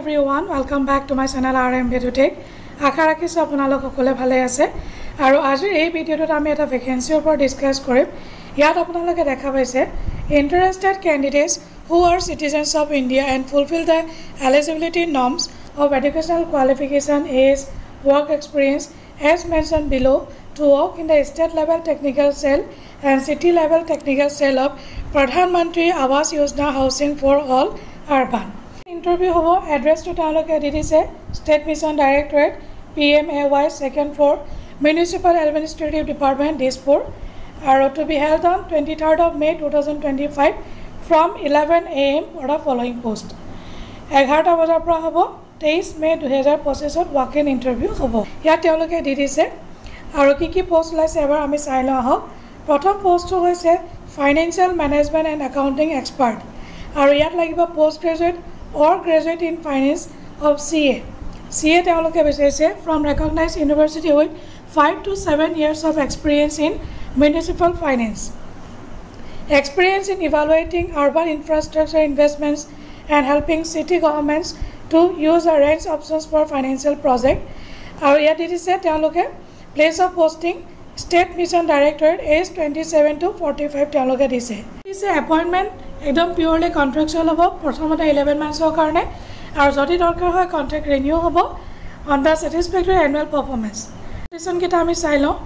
everyone, welcome back to my channel RM Video Tech. আশা ৰাখিছো আপোনালোক সকলে ভালে আছে আৰু আজি এই ভিডিওটোত আমি এটা ভ্যাকেন্সিৰ ওপৰত ডিসকাস কৰিম। ইয়াত আপোনালোকে দেখা পাইছে interested candidates who are citizens of India and fulfill the eligibility norms of educational qualification, age, work experience as mentioned below to work in the state level technical cell and city level technical cell of Pradhan Mantri Awas Yojana Housing for All Urban. Interview hobo address to taloke didise State Mission Directorate PMAY second floor Municipal Administrative Department Dispur are to be held on 23rd of May 2025 from 11 am for the following post 11 bajar pra hobo 23 May 2025 ot walk in interview hobo ya taloke didise aru ki post laise ebar ami sai lo ahok prothom post hoise financial management and accounting expert aru yat lagiba post graduate or graduate in finance of CA. CA তেওঁলোকে বিচাৰিছে from recognized university with 5 to 7 years of experience in municipal finance. Experience in evaluating urban infrastructure investments and helping city governments to use a range of options for financial project. আৰু ইয়াত দিছে তেওঁলোকে place of posting State Mission Directorate age 27 to 45 তেওঁলোকে দিছে। দিছে appointment একদম purely contractual হ'ব প্ৰথমতে 11 মান্থৰ কাৰণে আৰু যদি দৰকাৰ হয় কন্ট্ৰাক্ট ৰিনিউ হ'ব on the satisfactory annual performance condition কিটা আমি চাই লওঁ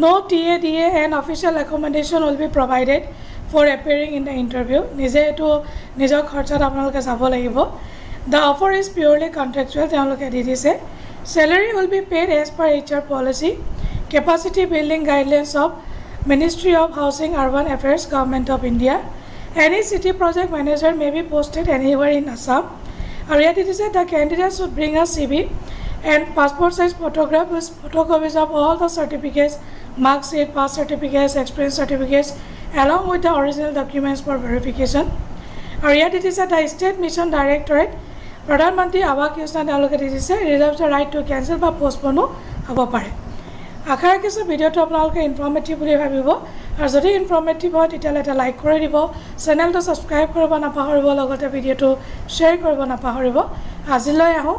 no TADA and official accommodation will be provided for appearing in the interview নিজে এটো নিজৰ খৰচত আপোনালোকে যাব লাগিব the offer is purely contractual তেওঁলোকে দি দিছে salary will be paid as per HR policy capacity building guidelines of Ministry of Housing Urban Affairs Government of India. Any city project manager may be posted anywhere in Assam. Here it is that the candidates should bring a CV and passport size photograph with photocopies of all the certificates, mark sheet, pass certificates, experience certificates, along with the original documents for verification. Here it is that the State Mission Directorate, Pradhan Mantri Awas Yojana reserves the right to cancel or postpone hobo pare. আশা ৰাখিছো ভিডিওটো আপোনালোকে informative বুলি ভাবিব আৰু যদি informative হয় তেতিয়ালে এটা লাইক কৰি দিব চেনেলটো সাবস্ক্ৰাইব কৰিব নাপাহৰিব লগতে ভিডিওটো শ্বেয়াৰ কৰিব নাপাহৰিব আজিলৈ আহো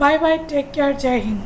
বাই বাই টেক কেয়াৰ জয় হিন্দ